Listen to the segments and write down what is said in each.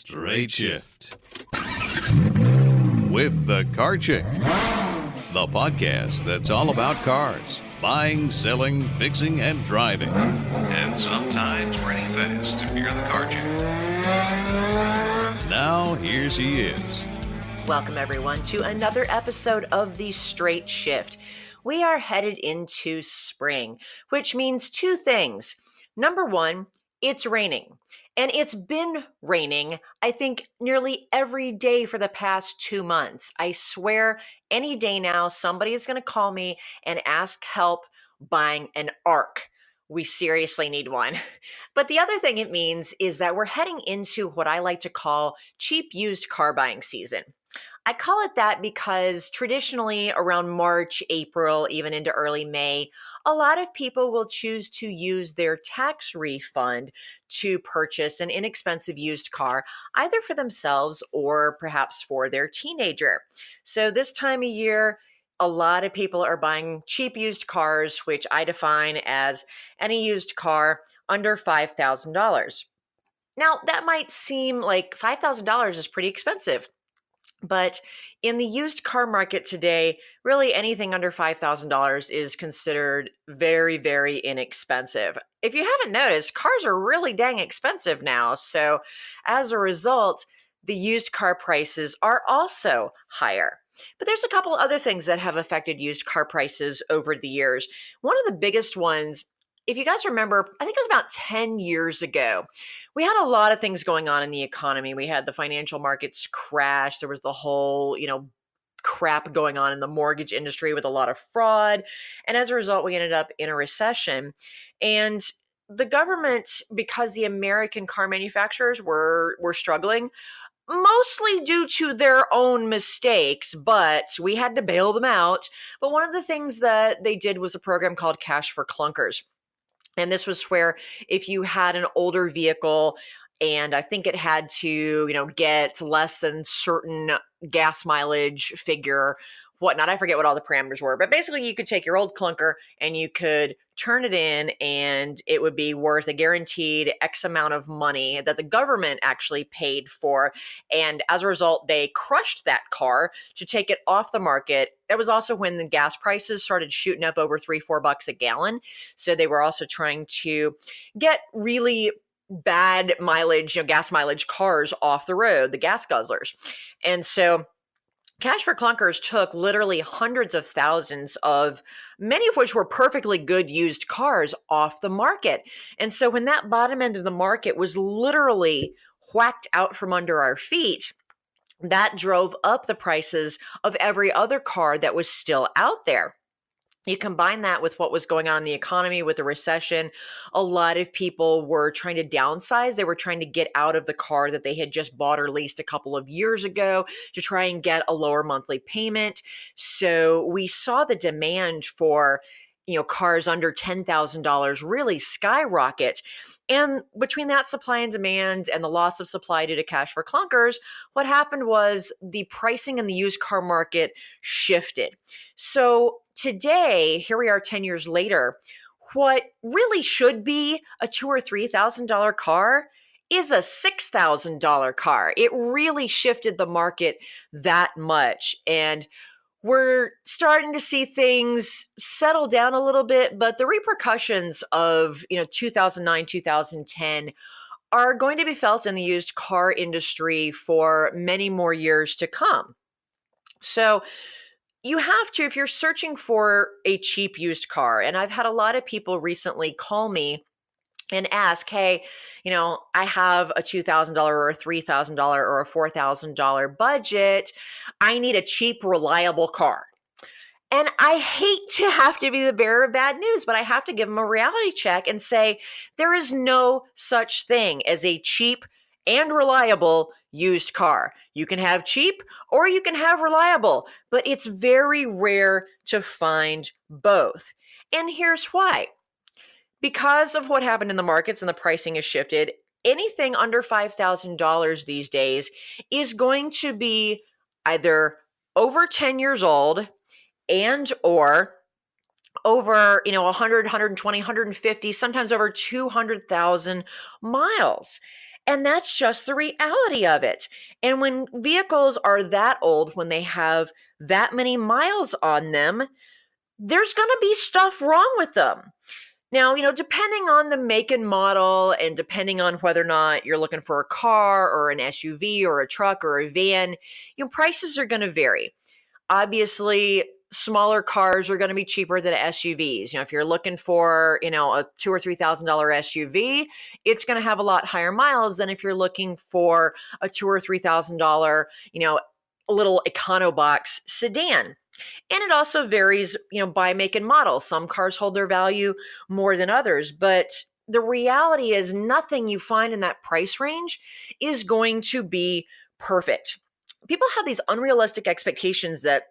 Straight Shift with the Car Chick, the podcast that's all about cars, buying, selling, fixing, and driving, and sometimes renting fast if you're the car chick. Now, here she is. Welcome, everyone, to another episode of The Straight Shift. We are headed into spring, which means two things. Number one, it's raining. And it's been raining, I think, nearly every day for the past 2 months. I swear, any day now, somebody is going to call me and ask help buying an ARC. We seriously need one. But the other thing it means is that we're heading into what I like to call cheap used car buying season. I call it that because traditionally around March, April, even into early May, a lot of people will choose to use their tax refund to purchase an inexpensive used car, either for themselves or perhaps for their teenager. So this time of year, a lot of people are buying cheap used cars, which I define as any used car under $5,000. Now, that might seem like $5,000 is pretty expensive. But in the used car market today, really anything under $5,000 is considered very, very inexpensive. If you haven't noticed, cars are really dang expensive now. So as a result, the used car prices are also higher. But there's a couple other things that have affected used car prices over the years. One of the biggest ones, if you guys remember, I think it was about 10 years ago, we had a lot of things going on in the economy. We had the financial markets crash. There was the whole, crap going on in the mortgage industry with a lot of fraud. And as a result, we ended up in a recession. And the government, because the American car manufacturers were struggling, mostly due to their own mistakes, but we had to bail them out. But one of the things that they did was a program called Cash for Clunkers. And this was where if you had an older vehicle and I think it had to, get less than certain gas mileage figure, whatnot. I forget what all the parameters were, but basically you could take your old clunker and you could turn it in and it would be worth a guaranteed X amount of money that the government actually paid for. And as a result, they crushed that car to take it off the market. That was also when the gas prices started shooting up over $3-4 a gallon. So they were also trying to get really bad mileage, gas mileage cars off the road, the gas guzzlers. And so Cash for Clunkers took literally hundreds of thousands of, many of which were perfectly good used cars, off the market. And so when that bottom end of the market was literally whacked out from under our feet, that drove up the prices of every other car that was still out there. You combine that with what was going on in the economy with the recession. A lot of people were trying to downsize. They were trying to get out of the car that they had just bought or leased a couple of years ago to try and get a lower monthly payment. So we saw the demand for, cars under $10,000 really skyrocket. And between that supply and demand and the loss of supply due to Cash for Clunkers, what happened was the pricing in the used car market shifted. So today, here we are 10 years later, what really should be a $2,000 or $3,000 car is a $6,000 car. It really shifted the market that much. And we're starting to see things settle down a little bit, but the repercussions of, 2009, 2010 are going to be felt in the used car industry for many more years to come. So you have to, if you're searching for a cheap used car, and I've had a lot of people recently call me and ask, hey, I have a $2,000 or a $3,000 or a $4,000 budget. I need a cheap, reliable car. And I hate to have to be the bearer of bad news, but I have to give them a reality check and say, there is no such thing as a cheap and reliable used car. You can have cheap or you can have reliable, but it's very rare to find both. And here's why. Because of what happened in the markets and the pricing has shifted, anything under $5,000 these days is going to be either over 10 years old and or over, 100, 120, 150, sometimes over 200,000 miles. And that's just the reality of it. And when vehicles are that old, when they have that many miles on them, there's going to be stuff wrong with them. Now, depending on the make and model and depending on whether or not you're looking for a car or an SUV or a truck or a van, prices are going to vary. Obviously, smaller cars are going to be cheaper than SUVs. If you're looking for, a $2,000 or $3,000 SUV, it's going to have a lot higher miles than if you're looking for a $2,000 or $3,000, little EconoBox sedan. And it also varies, by make and model. Some cars hold their value more than others, but the reality is nothing you find in that price range is going to be perfect. People have these unrealistic expectations that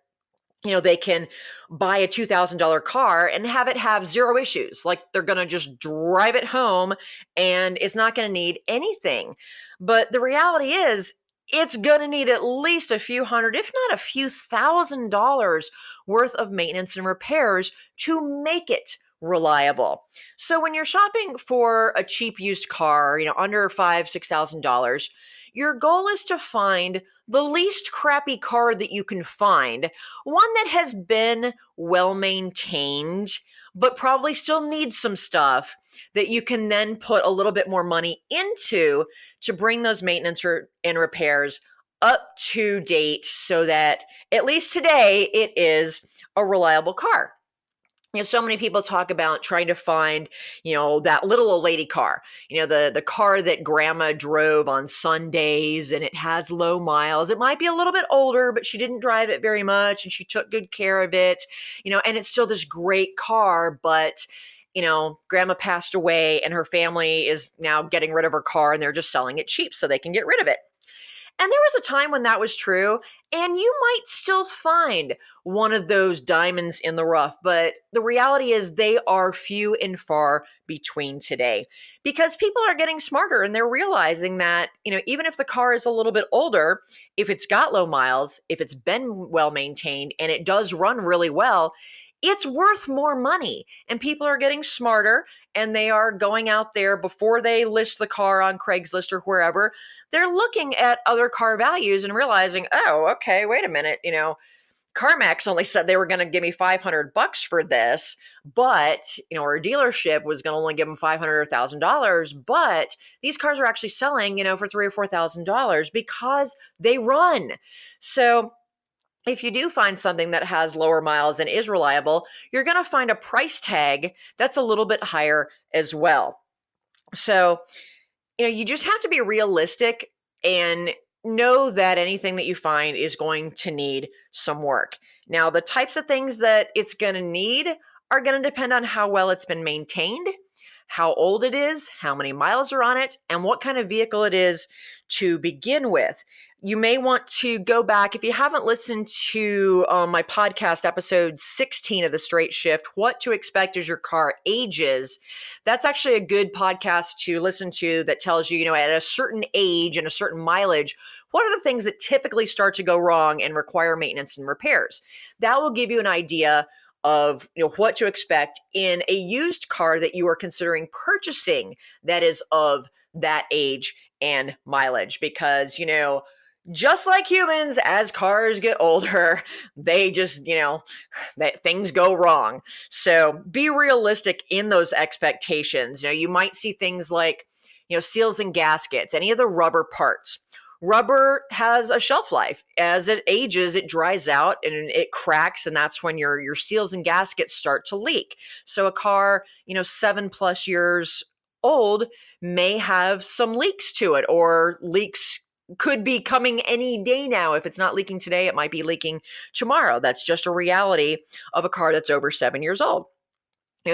they can buy a $2,000 car and have it have zero issues. Like they're going to just drive it home and it's not going to need anything. But the reality is, it's going to need at least a few hundred, if not a few $1,000s worth of maintenance and repairs to make it reliable. So when you're shopping for a cheap used car, under $5,000, $6,000, your goal is to find the least crappy car that you can find, one that has been well maintained, but probably still needs some stuff that you can then put a little bit more money into to bring those maintenance and repairs up to date so that at least today it is a reliable car. So many people talk about trying to find, that little old lady car, the car that grandma drove on Sundays and it has low miles. It might be a little bit older, but she didn't drive it very much and she took good care of it, and it's still this great car, but grandma passed away and her family is now getting rid of her car and they're just selling it cheap so they can get rid of it. And there was a time when that was true, and you might still find one of those diamonds in the rough, but the reality is they are few and far between today because people are getting smarter and they're realizing that, even if the car is a little bit older, if it's got low miles, if it's been well maintained and it does run really well, it's worth more money. And people are getting smarter and they are going out there before they list the car on Craigslist or wherever. They're looking at other car values and realizing, oh, okay, wait a minute, CarMax only said they were going to give me $500 for this, but, or a dealership was going to only give them $500 or $1,000, but these cars are actually selling, for $3,000 or $4,000 because they run. So if you do find something that has lower miles and is reliable, you're going to find a price tag that's a little bit higher as well. So, you just have to be realistic and know that anything that you find is going to need some work. Now, the types of things that it's going to need are going to depend on how well it's been maintained, how old it is, how many miles are on it, and what kind of vehicle it is to begin with. You may want to go back, if you haven't listened to my podcast, episode 16 of The Straight Shift, What to Expect as Your Car Ages. That's actually a good podcast to listen to that tells you, at a certain age and a certain mileage, what are the things that typically start to go wrong and require maintenance and repairs? That will give you an idea of what to expect in a used car that you are considering purchasing that is of that age and mileage, because just like humans, as cars get older, they just, that things go wrong. So be realistic in those expectations. You might see things like, seals and gaskets, any of the rubber parts. Rubber has a shelf life. As it ages, it dries out and it cracks, and that's when your seals and gaskets start to leak. So a car, 7+ years old may have some leaks to it, or leaks could be coming any day now. If it's not leaking today, it might be leaking tomorrow. That's just a reality of a car that's over 7 years old.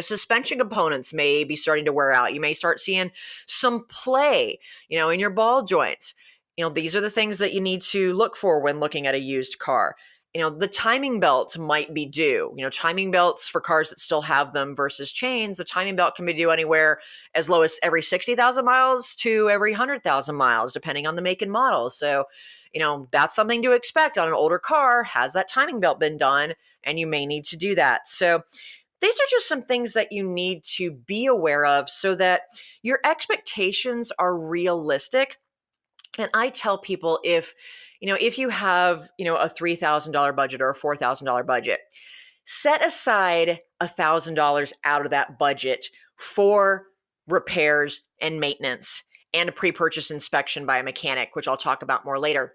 Suspension components may be starting to wear out. You may start seeing some play, in your ball joints. These are the things that you need to look for when looking at a used car. The timing belts might be due. Timing belts for cars that still have them versus chains, the timing belt can be due anywhere as low as every 60,000 miles to every 100,000 miles, depending on the make and model. So, that's something to expect on an older car. Has that timing belt been done? And you may need to do that. So these are just some things that you need to be aware of so that your expectations are realistic. And I tell people, if you have, a $3,000 budget or a $4,000 budget, set aside $1,000 out of that budget for repairs and maintenance and a pre-purchase inspection by a mechanic, which I'll talk about more later.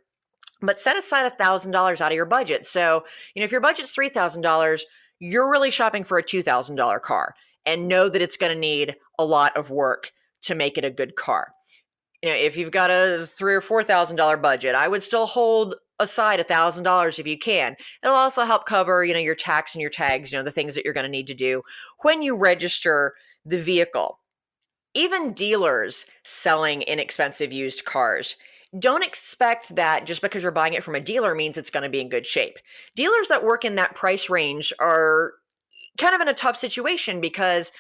But set aside $1,000 out of your budget. So, if your budget's $3,000, you're really shopping for a $2,000 car, and know that it's going to need a lot of work to make it a good car. If you've got a $3,000 or $4,000 budget, I would still hold aside $1,000 if you can. It'll also help cover, your tax and your tags, the things that you're going to need to do when you register the vehicle. Even dealers selling inexpensive used cars, don't expect that just because you're buying it from a dealer means it's going to be in good shape. Dealers that work in that price range are kind of in a tough situation because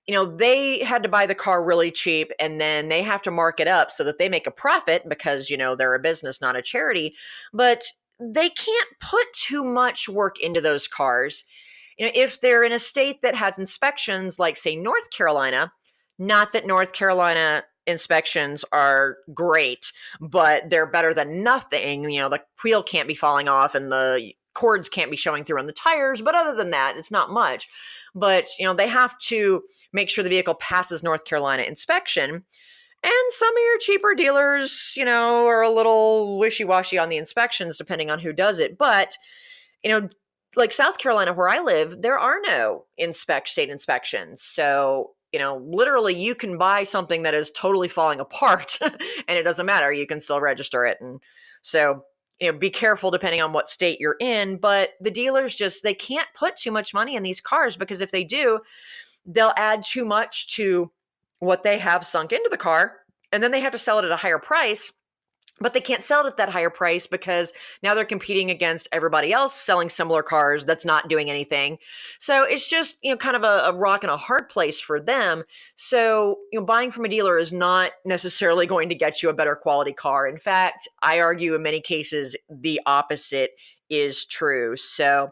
they had to buy the car really cheap, and then they have to mark it up so that they make a profit because, they're a business, not a charity. But they can't put too much work into those cars. If they're in a state that has inspections like, say, North Carolina, not that North Carolina inspections are great, but they're better than nothing. The wheel can't be falling off and the cords can't be showing through on the tires, but other than that, it's not much. But, they have to make sure the vehicle passes North Carolina inspection. And some of your cheaper dealers, are a little wishy-washy on the inspections depending on who does it. But, like South Carolina where I live, there are no state inspections. So, literally you can buy something that is totally falling apart and it doesn't matter. You can still register it. And so, be careful depending on what state you're in, but the dealers they can't put too much money in these cars because if they do, they'll add too much to what they have sunk into the car, and then they have to sell it at a higher price, but they can't sell it at that higher price because now they're competing against everybody else selling similar cars that's not doing anything. So it's just, kind of a rock and a hard place for them. So, buying from a dealer is not necessarily going to get you a better quality car. In fact, I argue in many cases, the opposite is true. So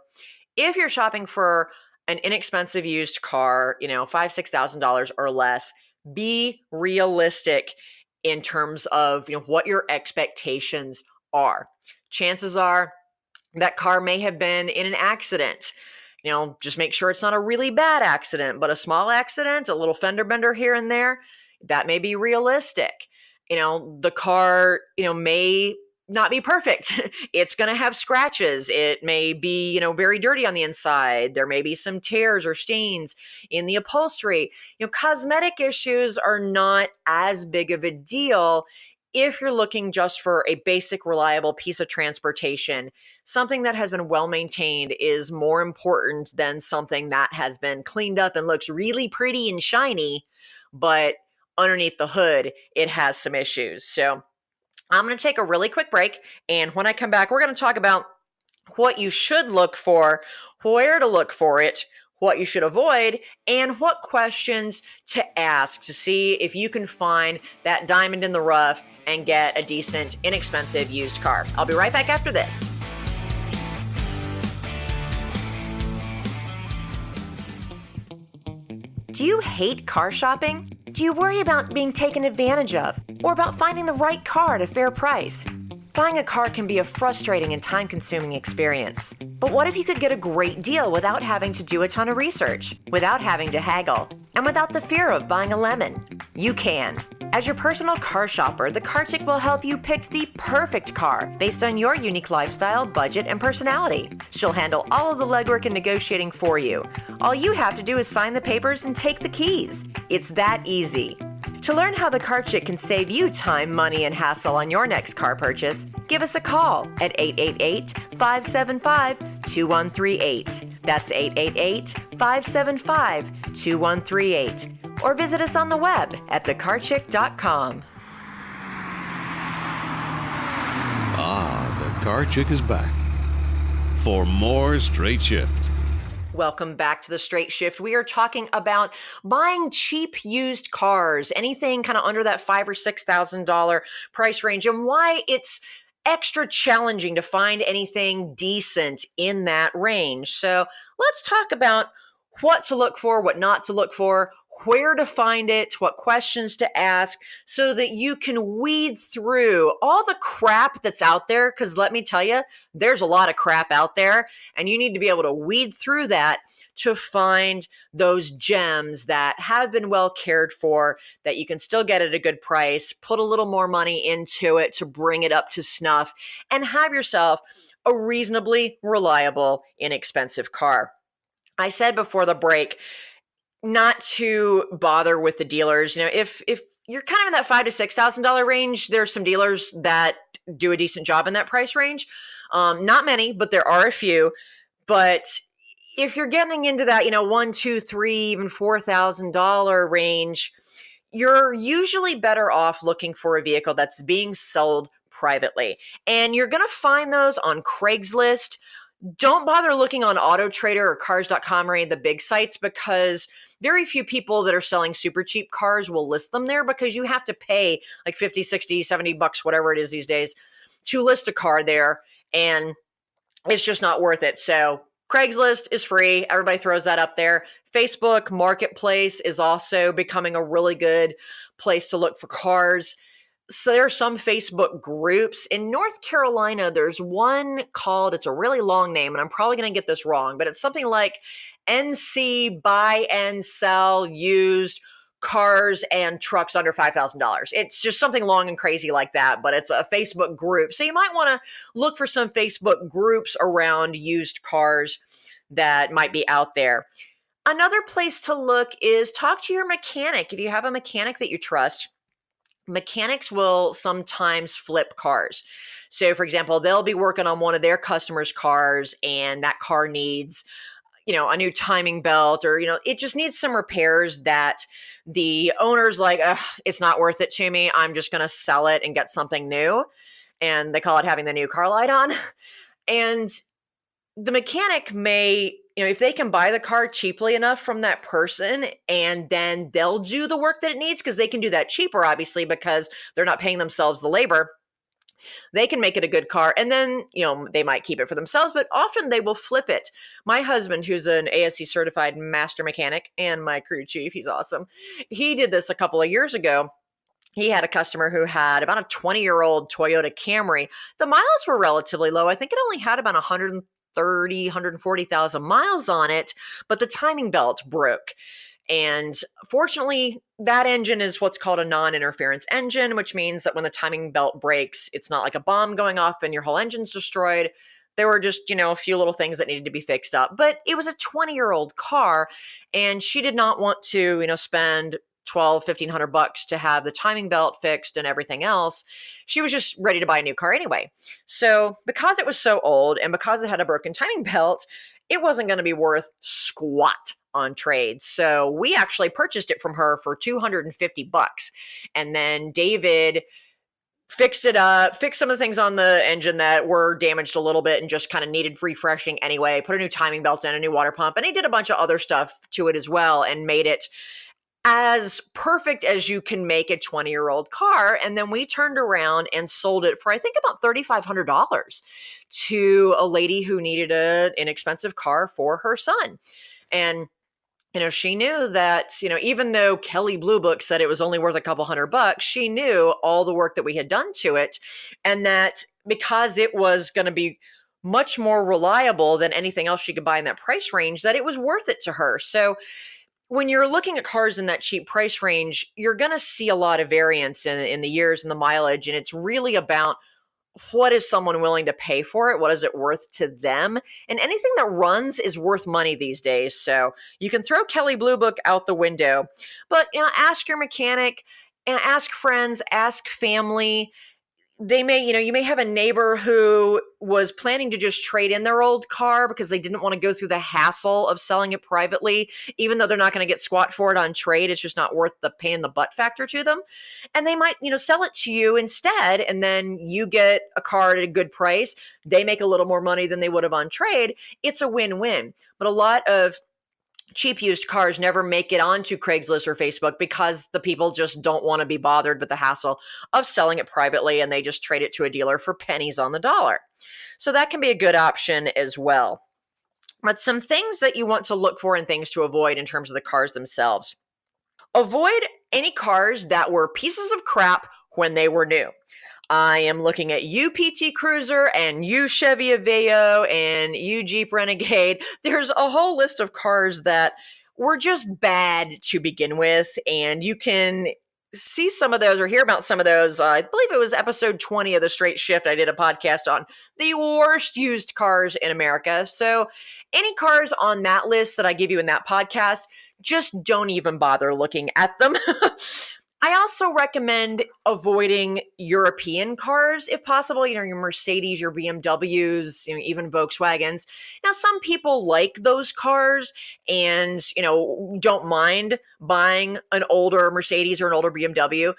if you're shopping for an inexpensive used car, $5,000, $6,000 or less, be realistic in terms of what your expectations are. Chances are that car may have been in an accident. Just make sure it's not a really bad accident, but a small accident, a little fender bender here and there, that may be realistic. The car, may not be perfect. It's going to have scratches. It may be, very dirty on the inside. There may be some tears or stains in the upholstery. Cosmetic issues are not as big of a deal if you're looking just for a basic, reliable piece of transportation. Something that has been well maintained is more important than something that has been cleaned up and looks really pretty and shiny, but underneath the hood, it has some issues. So I'm going to take a really quick break, and when I come back, we're going to talk about what you should look for, where to look for it, what you should avoid, and what questions to ask to see if you can find that diamond in the rough and get a decent, inexpensive used car. I'll be right back after this. Do you hate car shopping? Do you worry about being taken advantage of, or about finding the right car at a fair price? Buying a car can be a frustrating and time-consuming experience. But what if you could get a great deal without having to do a ton of research, without having to haggle, and without the fear of buying a lemon? You can. As your personal car shopper, the Car Chick will help you pick the perfect car based on your unique lifestyle, budget, and personality. She'll handle all of the legwork and negotiating for you. All you have to do is sign the papers and take the keys. It's that easy. To learn how the Car Chick can save you time, money, and hassle on your next car purchase, give us a call at 888-575-2138. That's 888-575-2138. Or visit us on the web at thecarchick.com. Ah, the Car Chick is back for more Straight Shift. Welcome back to the Straight Shift. We are talking about buying cheap used cars, anything kind of under that $5,000 or $6,000 price range, and why it's extra challenging to find anything decent in that range. So let's talk about what to look for, what not to look for, where to find it, what questions to ask, so that you can weed through all the crap that's out there. Because let me tell you, there's a lot of crap out there, and you need to be able to weed through that to find those gems that have been well cared for, that you can still get at a good price, put a little more money into it to bring it up to snuff, and have yourself a reasonably reliable, inexpensive car. I said before the break not to bother with the dealers. If you're kind of in that $5,000 to $6,000 range, there's some dealers that do a decent job in that price range. Not many, but there are a few. But if you're getting into that, $1, $2, $3, even $4,000 range, you're usually better off looking for a vehicle that's being sold privately. And you're going to find those on Craigslist. Don't bother looking on AutoTrader or Cars.com or any of the big sites, because very few people that are selling super cheap cars will list them there, because you have to pay like 50, 60, 70 bucks, whatever it is these days, to list a car there. And it's just not worth it. So Craigslist is free. Everybody throws that up there. Facebook Marketplace is also becoming a really good place to look for cars. So there are some Facebook groups. In North Carolina, there's one called, it's a really long name, and I'm probably going to get this wrong, but it's something like NC Buy and Sell Used Cars and Trucks Under $5,000. It's just something long and crazy like that, but it's a Facebook group. So you might want to look for some Facebook groups around used cars that might be out there. Another place to look is talk to your mechanic. If you have a mechanic that you trust, mechanics will sometimes flip cars. So for example, they'll be working on one of their customers' cars, and that car needs, a new timing belt, or, it just needs some repairs that the owner's like, it's not worth it to me. I'm just going to sell it and get something new. And they call it having the new car light on. And the mechanic may, if they can buy the car cheaply enough from that person, and then they'll do the work that it needs, because they can do that cheaper, obviously, because they're not paying themselves the labor. They can make it a good car, and then, they might keep it for themselves, but often they will flip it. My husband, who's an ASE certified master mechanic and my crew chief, he's awesome. He did this a couple of years ago. He had a customer who had about a 20-year-old Toyota Camry. The miles were relatively low. I think it only had about 140,000 miles on it, but the timing belt broke. And fortunately, that engine is what's called a non-interference engine, which means that when the timing belt breaks, it's not like a bomb going off and your whole engine's destroyed. There were just, a few little things that needed to be fixed up. But it was a 20-year-old car, and she did not want to, spend $1,200-1,500 to have the timing belt fixed and everything else. She was just ready to buy a new car anyway. So because it was so old, and because it had a broken timing belt, it wasn't going to be worth squat on trade. So we actually purchased it from her for $250. And then David fixed it up, fixed some of the things on the engine that were damaged a little bit and just kind of needed refreshing anyway, put a new timing belt in, a new water pump, and he did a bunch of other stuff to it as well, and made it as perfect as you can make a 20-year-old car. And then we turned around and sold it for, I think, about $3,500 to a lady who needed an inexpensive car for her son. And she knew that, even though Kelley Blue Book said it was only worth a couple $100, she knew all the work that we had done to it, and that because it was going to be much more reliable than anything else she could buy in that price range, that it was worth it to her. So when you're looking at cars in that cheap price range, you're going to see a lot of variance in the years and the mileage, and it's really about what is someone willing to pay for it? What is it worth to them? And anything that runs is worth money these days. So you can throw Kelley Blue Book out the window, but ask your mechanic, and ask friends, ask family. They may, you may have a neighbor who was planning to just trade in their old car because they didn't want to go through the hassle of selling it privately, even though they're not going to get squat for it on trade. It's just not worth the pain in the butt factor to them. And they might, sell it to you instead. And then you get a car at a good price. They make a little more money than they would have on trade. It's a win-win. But a lot of cheap used cars never make it onto Craigslist or Facebook because the people just don't want to be bothered with the hassle of selling it privately, and they just trade it to a dealer for pennies on the dollar. So that can be a good option as well. But some things that you want to look for and things to avoid in terms of the cars themselves. Avoid any cars that were pieces of crap when they were new. I am looking at you PT Cruiser and you Chevy Aveo and you Jeep Renegade. There's a whole list of cars that were just bad to begin with, and you can see some of those or hear about some of those. I believe it was episode 20 of The Straight Shift. I did a podcast on the worst used cars in America. So any cars on that list that I give you in that podcast, just don't even bother looking at them. I also recommend avoiding European cars if possible, your Mercedes, your BMWs, even Volkswagens. Now, some people like those cars and, don't mind buying an older Mercedes or an older BMW.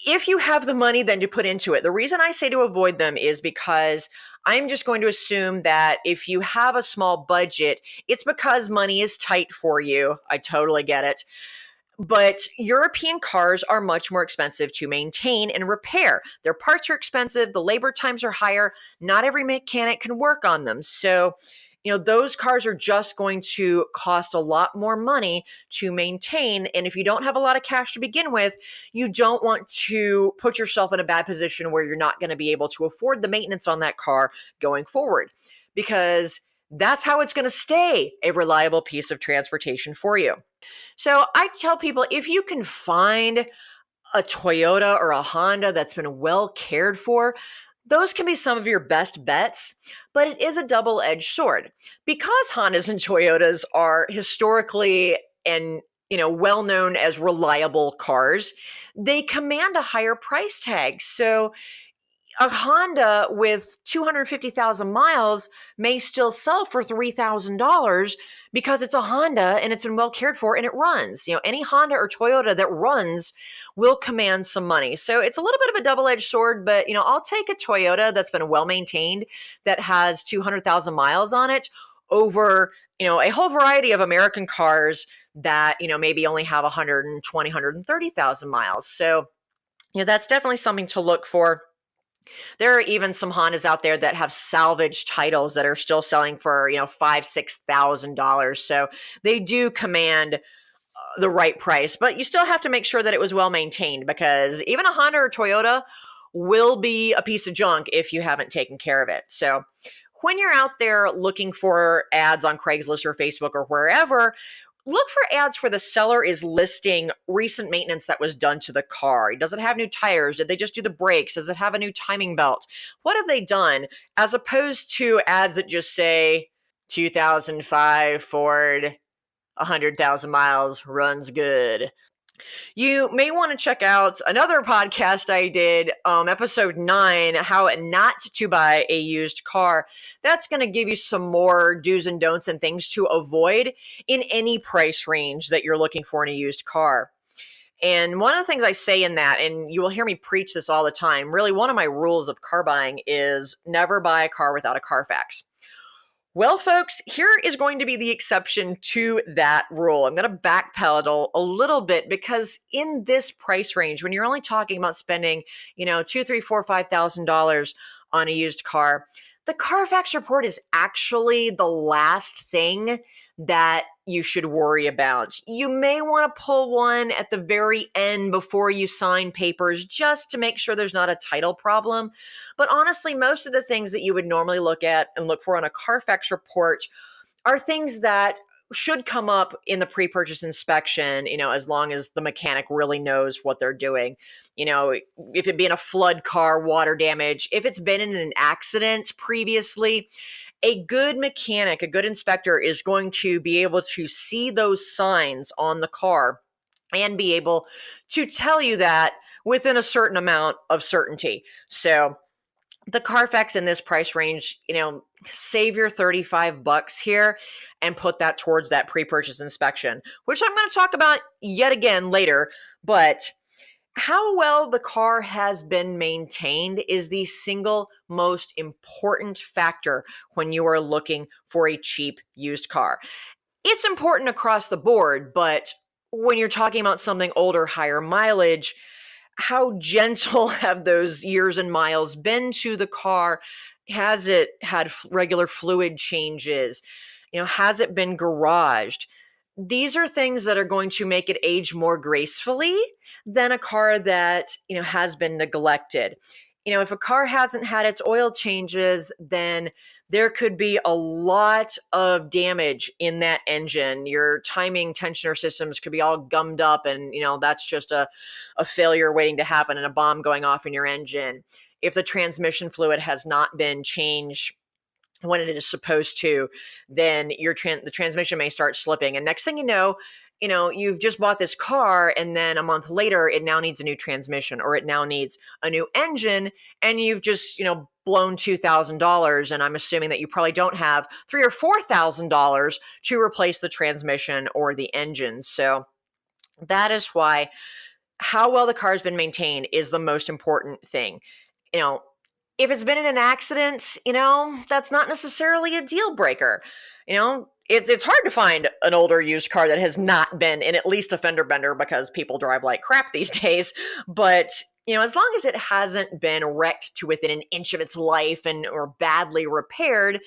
If you have the money then to put into it. The reason I say to avoid them is because I'm just going to assume that if you have a small budget, it's because money is tight for you. I totally get it. But European cars are much more expensive to maintain and repair. Their parts are expensive, the labor times are higher. Not every mechanic can work on them. So, those cars are just going to cost a lot more money to maintain. And if you don't have a lot of cash to begin with, you don't want to put yourself in a bad position where you're not going to be able to afford the maintenance on that car going forward, because that's how it's going to stay a reliable piece of transportation for you. So I tell people, if you can find a Toyota or a Honda that's been well cared for, those can be some of your best bets, but it is a double-edged sword. Because Hondas and Toyotas are historically and well known as reliable cars, they command a higher price tag. So a Honda with 250,000 miles may still sell for $3,000 because it's a Honda and it's been well cared for and it runs. Any Honda or Toyota that runs will command some money. So it's a little bit of a double-edged sword, but I'll take a Toyota that's been well maintained that has 200,000 miles on it over a whole variety of American cars that maybe only have 120, 130,000 miles. So that's definitely something to look for. There are even some Hondas out there that have salvage titles that are still selling for, $5,000-$6,000. So they do command the right price, but you still have to make sure that it was well maintained, because even a Honda or Toyota will be a piece of junk if you haven't taken care of it. So when you're out there looking for ads on Craigslist or Facebook or wherever, look for ads where the seller is listing recent maintenance that was done to the car. Does it have new tires? Did they just do the brakes? Does it have a new timing belt? What have they done? As opposed to ads that just say 2005 Ford, 100,000 miles, runs good. You may want to check out another podcast I did, episode 9, how not to buy a used car. That's going to give you some more do's and don'ts and things to avoid in any price range that you're looking for in a used car. And one of the things I say in that, and you will hear me preach this all the time, really one of my rules of car buying is never buy a car without a Carfax. Well, folks, here is going to be the exception to that rule. I'm going to backpedal a little bit, because in this price range, when you're only talking about spending, $2,000, $3,000, $4,000, $5,000 on a used car, the Carfax report is actually the last thing that you should worry about. You may want to pull one at the very end before you sign papers just to make sure there's not a title problem. But honestly, most of the things that you would normally look at and look for on a Carfax report are things that should come up in the pre-purchase inspection, as long as the mechanic really knows what they're doing. If it being a flood car, water damage, if it's been in an accident previously, a good mechanic, a good inspector is going to be able to see those signs on the car and be able to tell you that within a certain amount of certainty. So the Carfax in this price range, save your $35 here and put that towards that pre-purchase inspection, which I'm going to talk about yet again later. But how well the car has been maintained is the single most important factor when you are looking for a cheap used car. It's important across the board, but when you're talking about something older, higher mileage, how gentle have those years and miles been to the car? Has it had regular fluid changes? Has it been garaged? These are things that are going to make it age more gracefully than a car that, has been neglected. If a car hasn't had its oil changes, then there could be a lot of damage in that engine. Your timing tensioner systems could be all gummed up, and that's just a failure waiting to happen and a bomb going off in your engine. If the transmission fluid has not been changed when it is supposed to, then the transmission may start slipping. And next thing you've just bought this car, and then a month later, it now needs a new transmission, or it now needs a new engine, and you've just, blown $2,000. And I'm assuming that you probably don't have $3,000 or $4,000 to replace the transmission or the engine. So that is why how well the car has been maintained is the most important thing. If it's been in an accident, that's not necessarily a deal breaker. It's hard to find an older used car that has not been in at least a fender bender, because people drive like crap these days. But, as long as it hasn't been wrecked to within an inch of its life or badly repaired,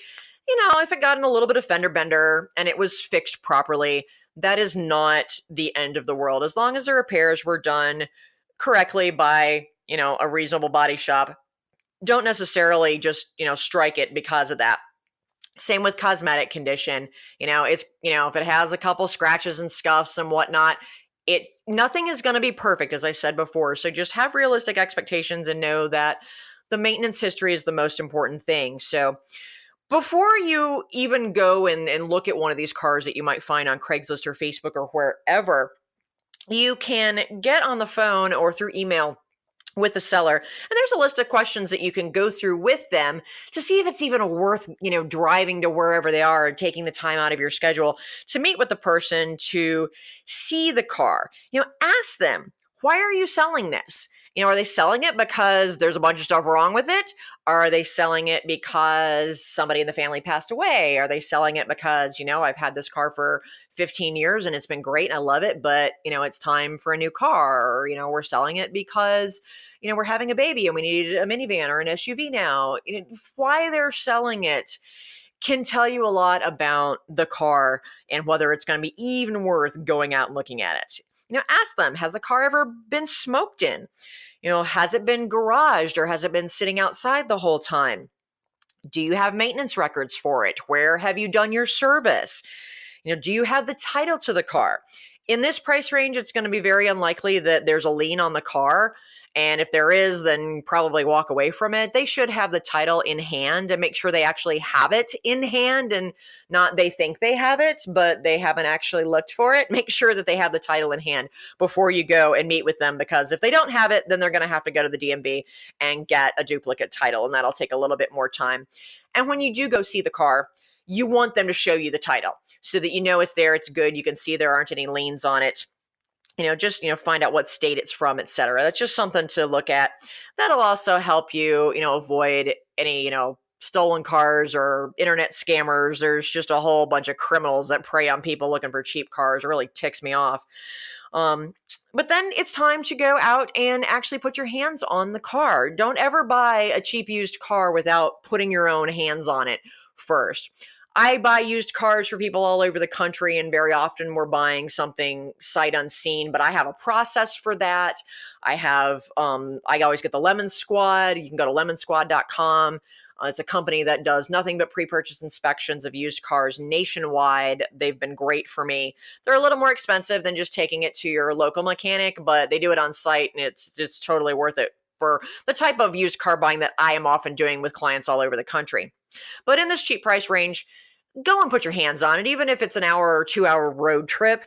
if it got in a little bit of fender bender and it was fixed properly, that is not the end of the world. As long as the repairs were done correctly by, a reasonable body shop, don't necessarily just, strike it because of that. Same with cosmetic condition. It's, if it has a couple scratches and scuffs and whatnot, nothing is going to be perfect, as I said before. So just have realistic expectations and know that the maintenance history is the most important thing. So before you even go and look at one of these cars that you might find on Craigslist or Facebook or wherever, you can get on the phone or through email with the seller, and there's a list of questions that you can go through with them to see if it's even worth, driving to wherever they are and taking the time out of your schedule to meet with the person to see the car. Ask them, why are you selling this? Are they selling it because there's a bunch of stuff wrong with it? Are they selling it because somebody in the family passed away? Are they selling it because, I've had this car for 15 years and it's been great and I love it, but, it's time for a new car? Or, we're selling it because, we're having a baby and we need a minivan or an SUV now. Why they're selling it can tell you a lot about the car and whether it's going to be even worth going out and looking at it. Ask them, has the car ever been smoked in? Has it been garaged, or has it been sitting outside the whole time? Do you have maintenance records for it? Where have you done your service? Do you have the title to the car? In this price range, it's going to be very unlikely that there's a lien on the car. And if there is, then probably walk away from it. They should have the title in hand and make sure they actually have it in hand, and not they think they have it, but they haven't actually looked for it. Make sure that they have the title in hand before you go and meet with them, because if they don't have it, then they're going to have to go to the DMV and get a duplicate title, and that'll take a little bit more time. And when you do go see the car, you want them to show you the title so that it's there, it's good, you can see there aren't any liens on it. Just, find out what state it's from, et cetera. That's just something to look at. That'll also help you, avoid any, stolen cars or internet scammers. There's just a whole bunch of criminals that prey on people looking for cheap cars. It really ticks me off. But then it's time to go out and actually put your hands on the car. Don't ever buy a cheap used car without putting your own hands on it first. I buy used cars for people all over the country, and very often we're buying something sight unseen, but I have a process for that. I always get the Lemon Squad. You can go to lemonsquad.com. It's a company that does nothing but pre-purchase inspections of used cars nationwide. They've been great for me. They're a little more expensive than just taking it to your local mechanic, but they do it on site, and it's just totally worth it for the type of used car buying that I am often doing with clients all over the country. But in this cheap price range, go and put your hands on it. Even if it's an hour or 2 hour road trip,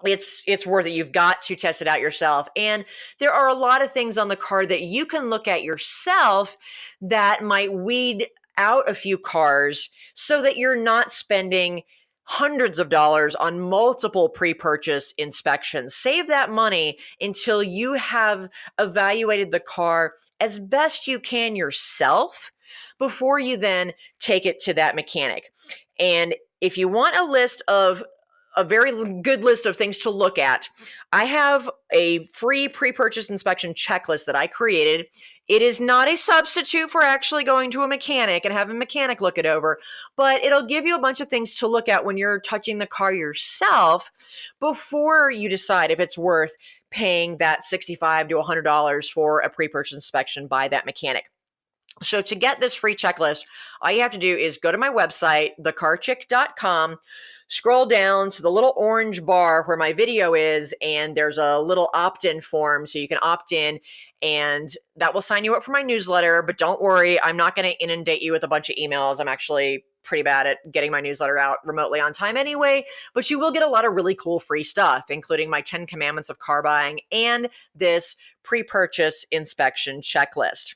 it's worth it. You've got to test it out yourself. And there are a lot of things on the car that you can look at yourself that might weed out a few cars so that you're not spending hundreds of dollars on multiple pre-purchase inspections. Save that money until you have evaluated the car as best you can yourself before you then take it to that mechanic. And if you want a very good list of things to look at, I have a free pre-purchase inspection checklist that I created. It is not a substitute for actually going to a mechanic and having a mechanic look it over, but it'll give you a bunch of things to look at when you're touching the car yourself before you decide if it's worth paying that $65 to $100 for a pre-purchase inspection by that mechanic. So to get this free checklist, all you have to do is go to my website, thecarchick.com, scroll down to the little orange bar where my video is, and there's a little opt-in form so you can opt in, and that will sign you up for my newsletter. But don't worry, I'm not going to inundate you with a bunch of emails. I'm actually pretty bad at getting my newsletter out remotely on time anyway, but you will get a lot of really cool free stuff, including my 10 commandments of car buying and this pre-purchase inspection checklist.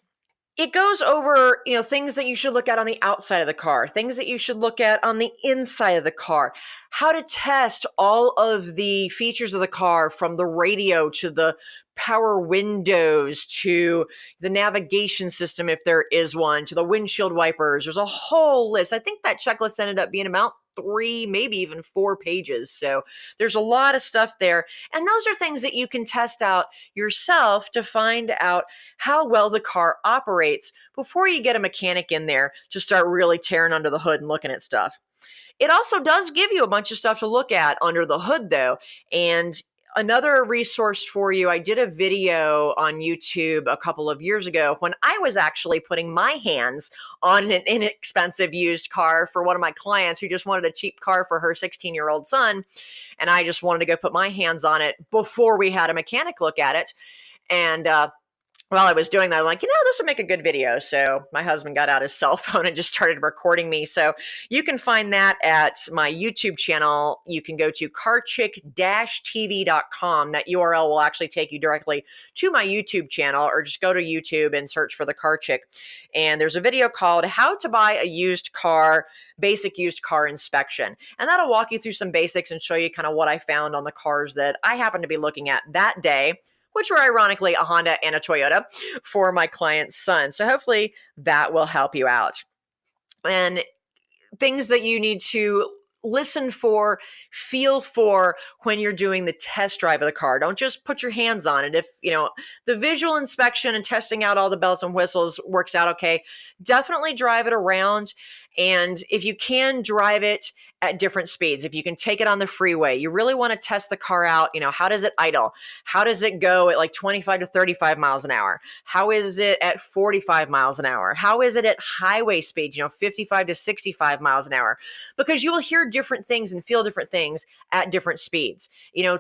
It goes over, things that you should look at on the outside of the car, things that you should look at on the inside of the car, how to test all of the features of the car, from the radio to the power windows to the navigation system, if there is one, to the windshield wipers. There's a whole list. I think that checklist ended up being about 3, maybe even 4 pages. So there's a lot of stuff there. And those are things that you can test out yourself to find out how well the car operates before you get a mechanic in there to start really tearing under the hood and looking at stuff. It also does give you a bunch of stuff to look at under the hood, though. And another resource for you, I did a video on YouTube a couple of years ago when I was actually putting my hands on an inexpensive used car for one of my clients who just wanted a cheap car for her 16-year-old son. And I just wanted to go put my hands on it before we had a mechanic look at it. And while I was doing that, I'm like, this would make a good video. So my husband got out his cell phone and just started recording me. So you can find that at my YouTube channel. You can go to carchick-tv.com. That URL will actually take you directly to my YouTube channel, or just go to YouTube and search for The Car Chick. And there's a video called How to Buy a Used Car, Basic Used Car Inspection. And that'll walk you through some basics and show you kind of what I found on the cars that I happened to be looking at that day, which were ironically a Honda and a Toyota for my client's son. So hopefully that will help you out. And things that you need to listen for, feel for when you're doing the test drive of the car. Don't just put your hands on it. If, the visual inspection and testing out all the bells and whistles works out okay, definitely drive it around. And if you can, drive it at different speeds. If you can take it on the freeway, you really want to test the car out. How does it idle? How does it go at like 25 to 35 miles an hour? How is it at 45 miles an hour? How is it at highway speed, 55 to 65 miles an hour? Because you will hear different things and feel different things at different speeds.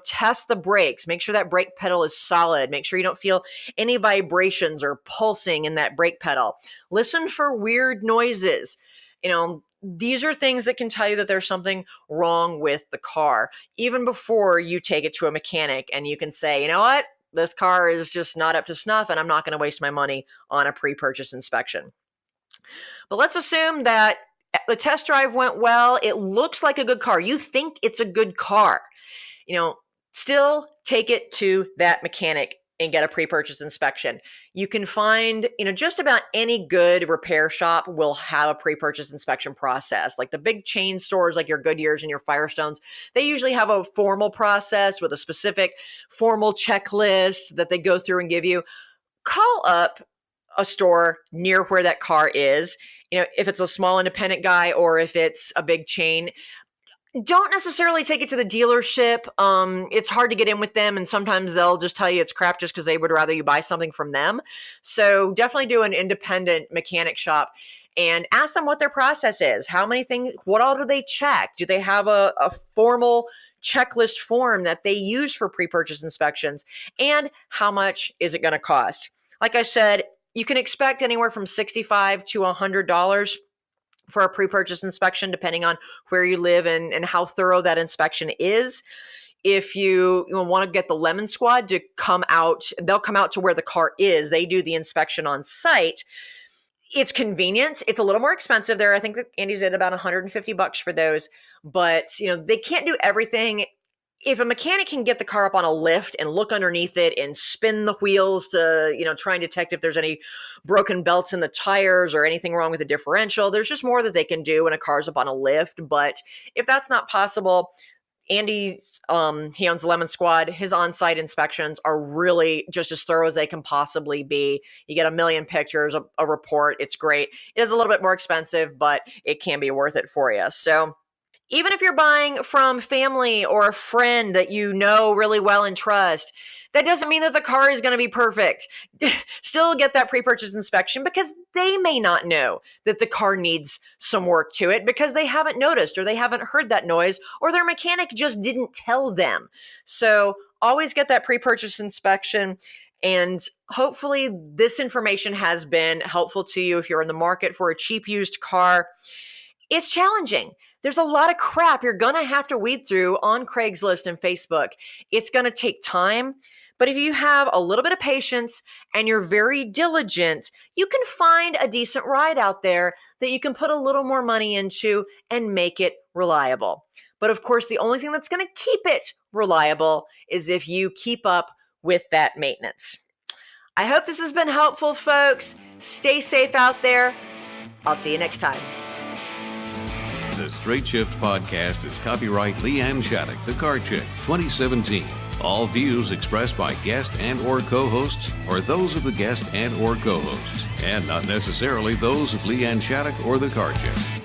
Test the brakes. Make sure that brake pedal is solid. Make sure you don't feel any vibrations or pulsing in that brake pedal. Listen for weird noises. These are things that can tell you that there's something wrong with the car, even before you take it to a mechanic and you can say, what? This car is just not up to snuff and I'm not going to waste my money on a pre-purchase inspection. But let's assume that the test drive went well. It looks like a good car. You think it's a good car. Still take it to that mechanic and get a pre-purchase inspection. You can find, just about any good repair shop will have a pre-purchase inspection process. Like the big chain stores like your Goodyears and your Firestones, they usually have a formal process with a specific formal checklist that they go through and give you. Call up a store near where that car is. If it's a small independent guy or if it's a big chain, don't necessarily take it to the dealership. It's hard to get in with them, and sometimes they'll just tell you it's crap just because they would rather you buy something from them. So definitely do an independent mechanic shop and ask them what their process is. How many things, what all do they check? Do they have a formal checklist form that they use for pre-purchase inspections? And how much is it going to cost? Like I said, you can expect anywhere from $65 to $100 for a pre-purchase inspection, depending on where you live and how thorough that inspection is. If you want to get the Lemon Squad to come out, they'll come out to where the car is. They do the inspection on site. It's convenient. It's a little more expensive there. I think that Andy's at about $150 for those, but they can't do everything. If a mechanic can get the car up on a lift and look underneath it and spin the wheels to, try and detect if there's any broken belts in the tires or anything wrong with the differential, there's just more that they can do when a car's up on a lift. But if that's not possible, Andy's, he owns Lemon Squad. His on-site inspections are really just as thorough as they can possibly be. You get a million pictures, a report. It's great. It is a little bit more expensive, but it can be worth it for you. So even if you're buying from family or a friend that you know really well and trust, that doesn't mean that the car is going to be perfect. Still get that pre-purchase inspection, because they may not know that the car needs some work to it because they haven't noticed or they haven't heard that noise or their mechanic just didn't tell them. So always get that pre-purchase inspection. And hopefully this information has been helpful to you if you're in the market for a cheap used car. It's challenging. There's a lot of crap you're going to have to weed through on Craigslist and Facebook. It's going to take time, but if you have a little bit of patience and you're very diligent, you can find a decent ride out there that you can put a little more money into and make it reliable. But of course, the only thing that's going to keep it reliable is if you keep up with that maintenance. I hope this has been helpful, folks. Stay safe out there. I'll see you next time. The Straight Shift Podcast is copyright Leanne Shattuck, The Car Chick, 2017. All views expressed by guest and or co-hosts are those of the guest and or co-hosts, and not necessarily those of Leanne Shattuck or The Car Chick.